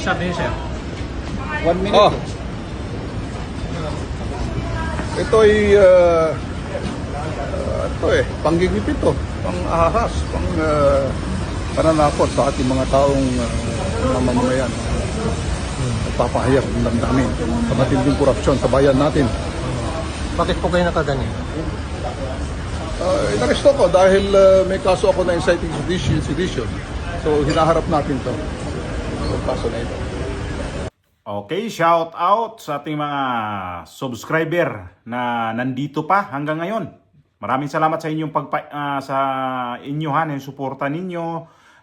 sabi niyo, sir? 1 minute. Oh. Ito ay panggigipit to, pang-ahas, pananakot sa ating mga taong mamamayan. Nagpapahayag ng damdamin sa matinding korupsyon sa bayan natin. Bakit po kayo nakaganyan? Inaresto ko dahil may kaso ako na inciting sedition. So hinaharap natin to. So, kaso na ito. Okay, shout out sa ating mga subscriber na nandito pa hanggang ngayon. Maraming salamat sa inyong sa inyohan, yung suporta ninyo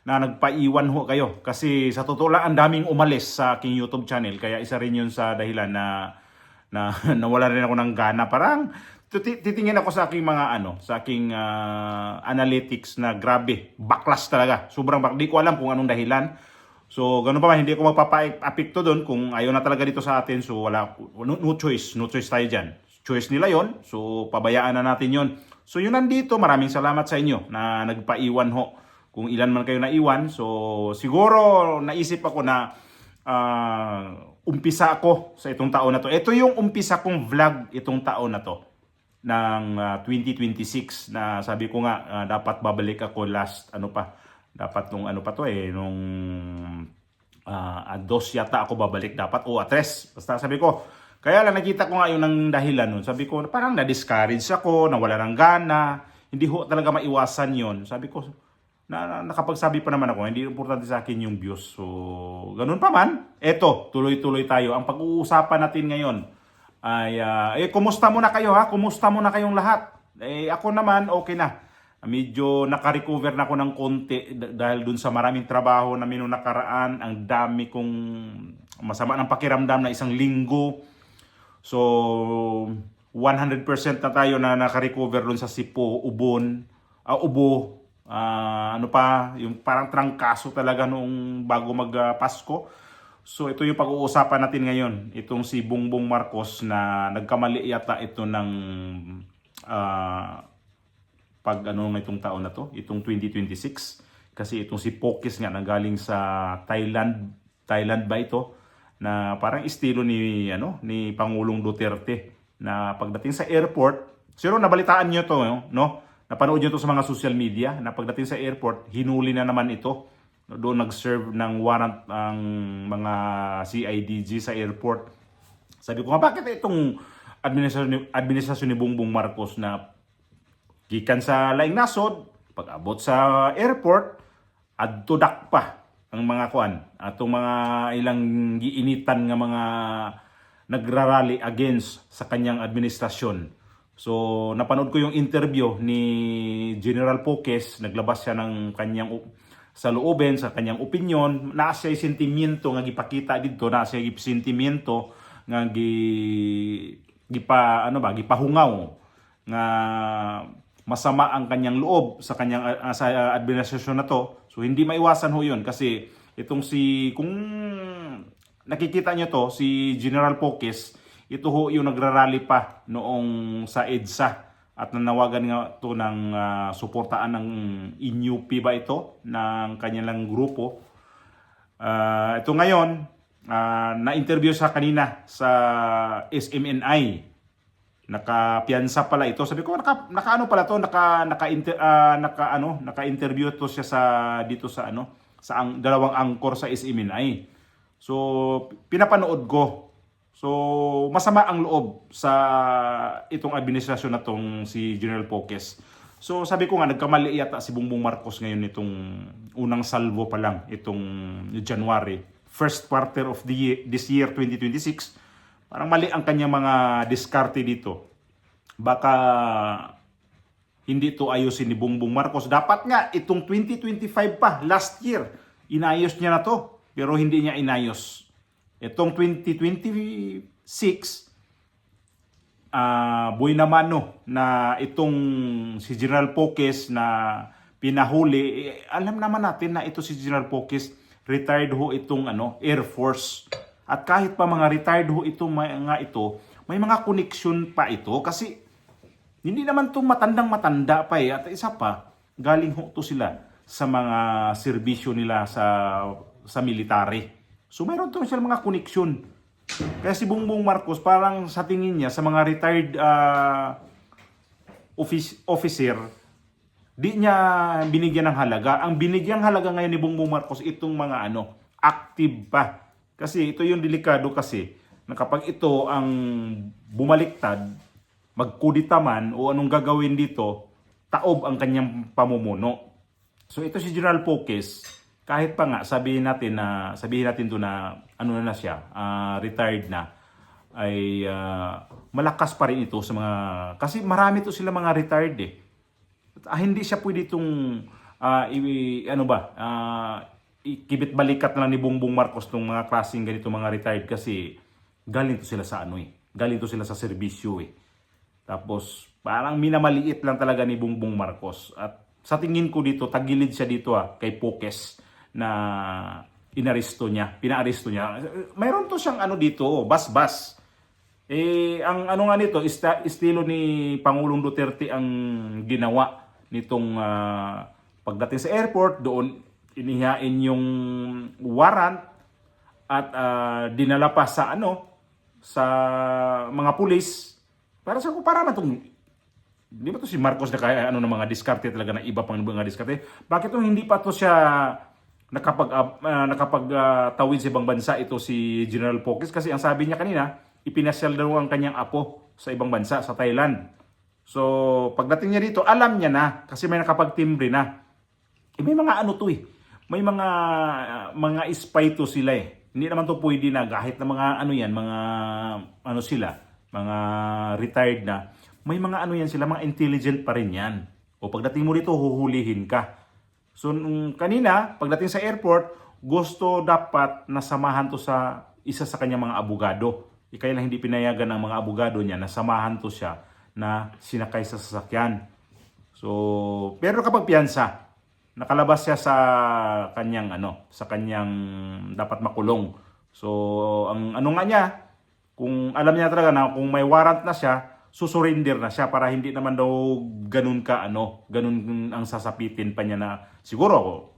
na nagpaiwan ho kayo. Kasi sa totoo lang, ang daming umalis sa aking YouTube channel. Kaya isa rin yun sa dahilan na nawala rin ako ng gana. Parang titingin ako sa aking mga sa aking analytics na grabe, backlash talaga. Sobrang di ko alam kung anong dahilan. So, ganun pa man, hindi ko magpapa-apekto doon kung ayaw na talaga dito sa atin. So, no choice tayo dyan. Choice nila yon. So, pabayaan na natin yon. So, yun nandito. Maraming salamat sa inyo na nagpaiwan ho. Kung ilan man kayo naiwan. So, siguro naisip ako na umpisa ako sa itong taon na to. Ito yung umpisa kong vlog itong taon na to. Ng 2026 na sabi ko nga dapat babalik ako last dapat nung nung dos yata ako babalik dapat o atres. Basta sabi ko, kaya lang nakita ko nga yung ng dahilan nun. Sabi ko, parang na-discourage ako, nawala ng gana, hindi ho talaga maiwasan yon. Sabi ko, nakapagsabi pa naman ako, hindi importante sa akin yung views. So, ganun pa man. Eto, tuloy-tuloy tayo. Ang pag-uusapan natin ngayon ay, kumusta muna kayo ha? Kumusta muna kayong lahat? Ako naman, okay na. Medyo naka-recover na ako ng konti dahil dun sa maraming trabaho na nakaraan. Ang dami kong masama ng pakiramdam na 1 linggo. So, 100% na tayo na naka-recover dun sa Sipo, Ubo. Yung parang trangkaso talaga noong bago mag-Pasko. So, ito yung pag-uusapan natin ngayon. Itong si Bongbong Marcos na nagkamali yata ito ng itong taon na to, itong 2026. Kasi itong si Pokis nga nanggaling sa Thailand ba ito, na parang estilo ni Pangulong Duterte, na pagdating sa airport, siguro nabalitaan niyo to, no? Napanood niyo to sa mga social media, na pagdating sa airport, hinuli na naman ito. Doon nag-serve ng warrant ang mga CIDG sa airport. Sabi ko nga, bakit itong administrasyon ni Bongbong Marcos na gikan sa laing nasod, pag-abot sa airport, adtudak pa ang mga atong mga ilang giinitan nga mga nagrarally against sa kanyang administrasyon. So, napanood ko yung interview ni General Pokes, naglabas siya ng kanyang sa looben, sa kanyang opinion, na siya sentimiento nga gipakita dito, na siya sentimiento nga gipahungaw nga masama ang kanyang loob sa kanyang sa administrasyon na to. So hindi maiwasan ho 'yun kasi itong kung nakikita niyo to, si General Pokes, ito ho yung nagrarally pa noong sa EDSA at nanawagan nga to ng suportaan ng INUP ba ito, ng kanyang grupo. Ito ngayon, na-interview sa kanina sa SMNI. Naka-piyansa pala ito. Sabi ko, naka-interview to siya dito sa dalawang angkor sa SMNI. So, pinapanood ko. So, masama ang loob sa itong administrasyon na tong si General Pokes. So, sabi ko nga, nagkamali yata si Bongbong Marcos ngayon itong unang salvo pa lang, itong January. First quarter of this year, 2026. Parang mali ang kanyang mga diskarte dito. Baka hindi to ayusin ni Bongbong Marcos. Dapat nga, itong 2025 pa, last year, inayos niya na to. Pero hindi niya inayos. Itong 2026, buhay naman na itong si General Pokes na pinahuli. Alam naman natin na ito si General Pokes, retired ho itong Air Force. At kahit pa mga retired ho ito, may mga connection pa ito kasi hindi naman itong matandang-matanda pa eh. At isa pa, galing ho ito sila sa mga serbisyo nila sa military. So mayroon to siya mga koneksyon. Kaya si Bongbong Marcos parang sa tingin niya sa mga retired officer, di niya binigyan ng halaga. Ang binigyang halaga ngayon ni Bongbong Marcos itong mga active pa. Kasi ito yung delikado kasi na kapag ito ang bumaliktad, magkudita man o anong gagawin dito, taob ang kanyang pamumuno. So ito si General Poques, kahit pa nga sabihin natin to na na siya, retired na, ay malakas pa rin ito sa mga, kasi marami to sila mga retired eh. Hindi siya pwede itong ikibit balikat na lang ni Bongbong Marcos tong mga klaseng ganito mga retired kasi galing to sila sa galing to sila sa serbisyo eh. Tapos parang minamaliit lang talaga ni Bongbong Marcos. At sa tingin ko dito, tagilid siya dito kay Poques na pinaaresto niya. Mayroon to siyang dito, bas-bas. Ang nga nito, estilo ni Pangulong Duterte ang ginawa nitong pagdating sa airport, doon inihain yung warrant at dinala pa sa sa mga pulis. Para sa ko, para na itong, di ba to si Marcos na kaya ng mga diskarte talaga na iba pang mga diskarte? Bakit hindi pa to siya nakapagtawid sa ibang bansa ito si General Poques? Kasi ang sabi niya kanina, ipinasyal daw ang kanyang apo sa ibang bansa, sa Thailand. So, pagdating niya dito, alam niya na kasi may nakapagtimbre na. May mga may mga spy to sila eh. Hindi naman to pwede na kahit na mga sila, mga retired na. May mga sila, mga intelligent pa rin yan. O pagdating mo dito, huhulihin ka. So, kanina, pagdating sa airport, gusto dapat nasamahan to sa isa sa kanyang mga abogado. Kaya lang hindi pinayagan ng mga abogado niya na samahan to siya na sinakay sa sasakyan. So, pero kapag piyansa, nakalabas siya sa kanyang dapat makulong. So, ang nga niya, kung alam niya talaga na kung may warrant na siya, susurrender na siya para hindi naman daw ganun ang sasapitin pa niya na siguro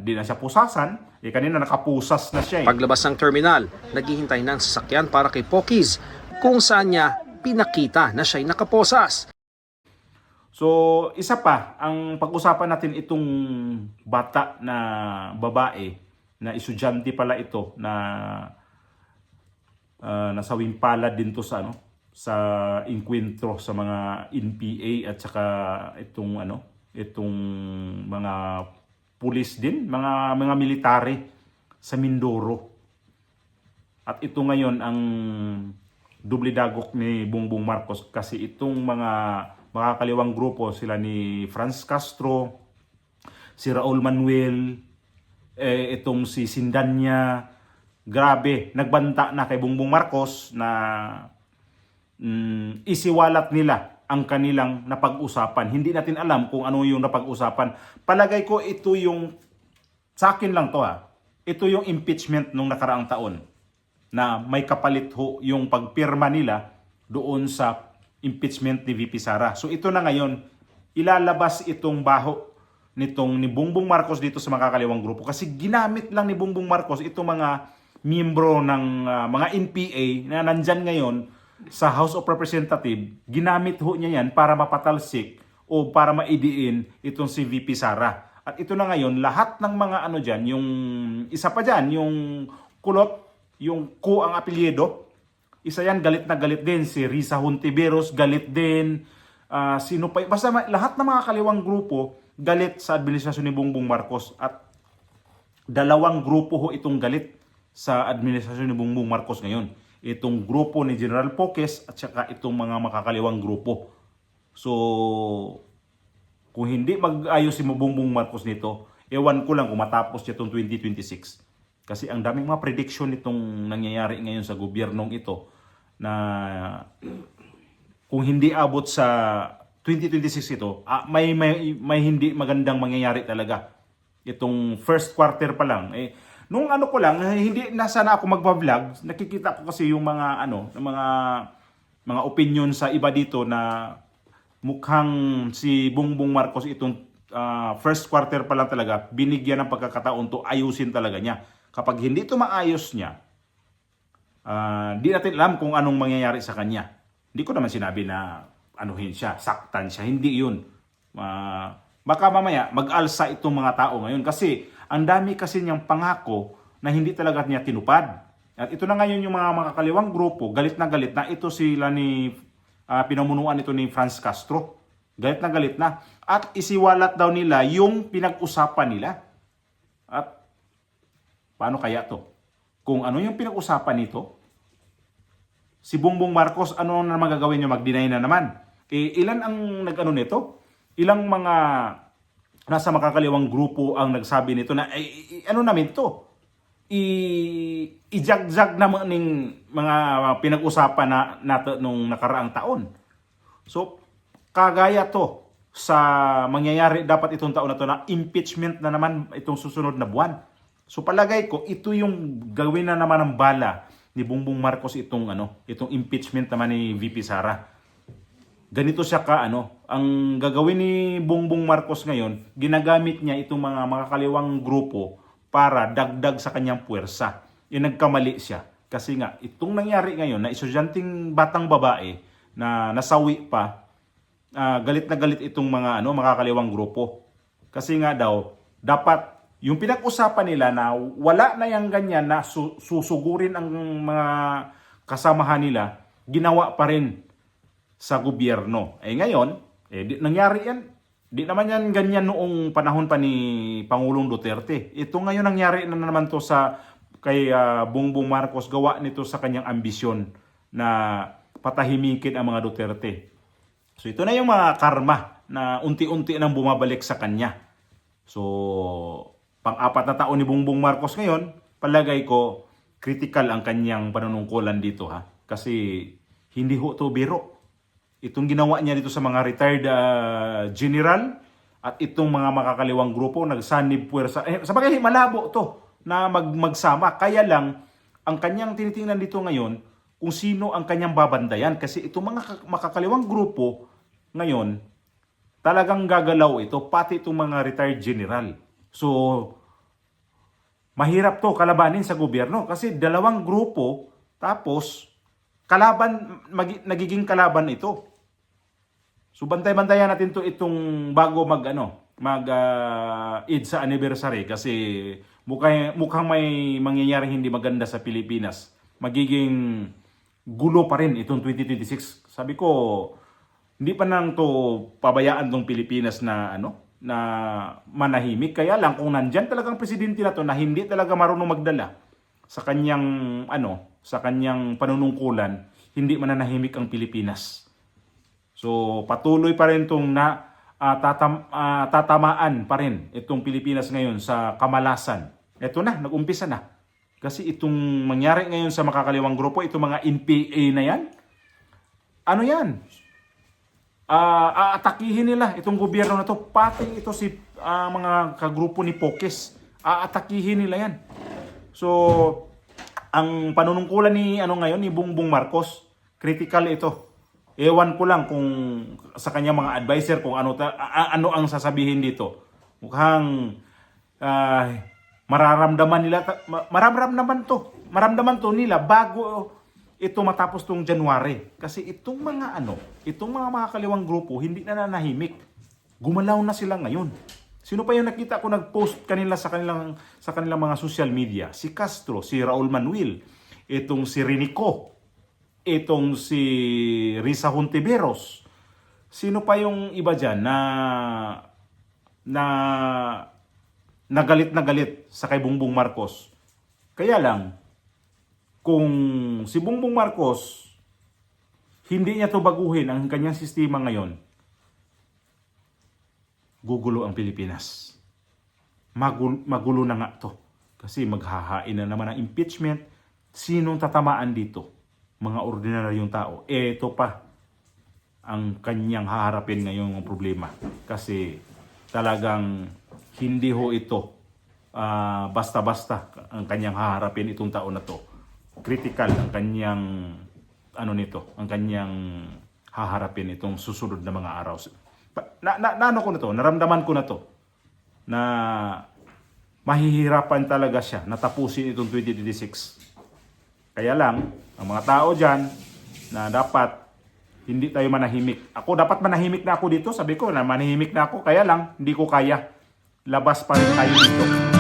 di na siya pusasan. Kanina nakapusas na siya eh. Paglabas ng terminal, naghihintay ng sasakyan para kay Poques kung saan niya pinakita na siya'y nakaposas. So, isa pa, ang pag-usapan natin itong bata na babae, na estudyante pala ito, na nasawing palad din to sa inkwentro sa mga NPA at saka itong mga pulis din, mga military sa Mindoro. At ito ngayon ang doble dagok ni Bongbong Marcos kasi itong mga makakaliwang grupo sila ni Franz Castro, si Raul Manuel, itong si Sindanya, grabe, nagbanta na kay Bongbong Marcos na isiwalat nila ang kanilang napag-usapan. Hindi natin alam kung ano yung napag-usapan. Palagay ko ito yung, sa akin lang to ito yung impeachment nung nakaraang taon na may kapalit yung pagpirma nila doon sa impeachment ni VP Sara. So ito na ngayon, ilalabas itong baho ni Bongbong Marcos dito sa makakaliwang grupo kasi ginamit lang ni Bongbong Marcos itong mga miyembro ng mga NPA na nandyan ngayon sa House of Representatives. Ginamit niya yan para mapatalsik o para maidiin itong si VP Sara. At ito na ngayon, lahat ng mga dyan, yung isa pa dyan, yung kulot, yung Ku ang apelyido, isa yan galit na galit din. Si Risa Hontiveros galit din. Sino pa? Basta lahat ng mga kaliwang grupo galit sa administrasyon ni Bongbong Marcos. At dalawang grupo itong galit sa administrasyon ni Bongbong Marcos ngayon. Itong grupo ni General Poques at saka itong mga makakaliwang grupo. So, kung hindi mag-ayos si Bongbong Marcos nito, ewan ko lang kung matapos niya itong 2026. Kasi ang daming mga prediction itong nangyayari ngayon sa gobyernong ito na kung hindi abot sa 2026 ito, may hindi magandang mangyayari talaga. Itong first quarter pa lang. Nung ko lang, hindi na sana ako magpa-vlog, nakikita ko kasi yung mga mga opinion sa iba dito na mukhang si Bongbong Marcos itong first quarter pa lang talaga binigyan ng pagkakataon to ayusin talaga niya. Kapag hindi ito maayos niya, di natin alam kung anong mangyayari sa kanya. Hindi ko naman sinabi na anuhin siya, saktan siya. Hindi yun. Baka mamaya mag-alsa itong mga tao ngayon kasi ang dami kasi niyang pangako na hindi talaga niya tinupad. At ito na ngayon yung mga makakaliwang grupo, galit na ito sila ni pinamunuan ito ni Franz Castro. Galit na. At isiwalat daw nila yung pinag-usapan nila. At paano kaya to? Kung ano yung pinag-usapan nito, si Bongbong Marcos, ano na magagawin niya? Mag-deny na naman. Ilan ang nag-ano nito? Ilang mga nasa makakaliwang grupo ang nagsabi nito na ano namin to? I-jag-jag naman ng mga pinag-usapan na nato nung nakaraang taon. So, kagaya to sa mangyayari dapat itong taon na to na impeachment na naman itong susunod na buwan. So palagay ko ito yung gawin na naman ng bala ni Bongbong Marcos itong impeachment naman ni VP Sara. Ganito siya ang gagawin ni Bongbong Marcos ngayon, ginagamit niya itong mga makakaliwang grupo para dagdag sa kanyang puwersa. Nagkamali siya. Kasi nga, itong nangyari ngayon na estudyanteng batang babae na nasawi pa, galit na galit itong mga makakaliwang grupo. Kasi nga daw, dapat yung pinag-usapan nila na wala na yung ganyan na susugurin ang mga kasamahan nila, ginawa pa rin sa gobyerno. Ngayon, nangyari yan. Di naman yan ganyan noong panahon pa ni Pangulong Duterte. Ito ngayon nangyari na naman to kay Bongbong Marcos, gawa nito sa kanyang ambisyon na patahimikin ang mga Duterte. So ito na yung mga karma na unti-unti nang bumabalik sa kanya. So pang-apat na taon ni Bongbong Marcos ngayon, palagay ko critical ang kanyang panunungkulan dito kasi hindi ho to biro. Itong ginawa niya dito sa mga retired general at itong mga makakaliwang grupo nagsanib puwersa. Sa bagay malabo to na magsama. Kaya lang ang kanyang tinitingnan dito ngayon kung sino ang kanyang babandayan kasi itong mga makakaliwang grupo ngayon talagang gagalaw ito pati itong mga retired general. So mahirap to kalabanin sa gobyerno kasi dalawang grupo tapos nagiging kalaban ito. So bantay-bantayan natin to itong bago EDSA anniversary kasi mukhang may mangyayaring hindi maganda sa Pilipinas. Magiging gulo pa rin itong 2026. Sabi ko, hindi pa nang to pabayaan tong Pilipinas na na manahimik. Kaya lang kung nandyan talagang presidente na to na hindi talaga marunong magdala sa kanyang sa kanyang panunungkulan, hindi mananahimik ang Pilipinas. So patuloy pa rin itong tatamaan pa rin itong Pilipinas ngayon sa kamalasan. Ito na, nag-umpisa na. Kasi itong mangyari ngayon sa makakaliwang grupo, itong mga NPA na yan, yan? Aatakihin nila itong gobyerno na to. Pati ito mga kagrupo ni Pokis. Aatakihin nila yan. So, ang panunungkulan ni ngayon ni Bongbong Marcos, critical ito. Ewan ko lang kung sa kanyang mga adviser kung ano ang sasabihin dito. Mukhang maramdaman to nila bago ito matapos tong January. Kasi itong mga makakaliwang grupo hindi na nanahimik. Gumalaw na sila ngayon. Sino pa yung nakita ko nag-post kanila sa kanilang mga social media? Si Castro, si Raul Manuel, itong si Rinico, itong si Risa Hontiveros. Sino pa yung iba dyan na galit sa kay Bongbong Marcos? Kaya lang, kung si Bongbong Marcos hindi niya to baguhin ang kanyang sistema ngayon, gugulo ang Pilipinas. Magulo na nga to. Kasi maghahain na naman ang impeachment. Sinong tatamaan dito? Mga ordinaryong tao. Ito pa ang kanyang haharapin ngayong problema. Kasi talagang hindi ho ito basta-basta ang kanyang haharapin itong taon na to. Critical ang kanyang ang kanyang haharapin itong susunod na mga araw. Naramdaman ko na to na mahihirapan talaga siya na tapusin itong 2026. Kaya lang, ang mga tao dyan na dapat hindi tayo manahimik. Ako dapat manahimik na ako dito. Sabi ko na manahimik na ako. Kaya lang, hindi ko kaya. Labas pa rin tayo dito.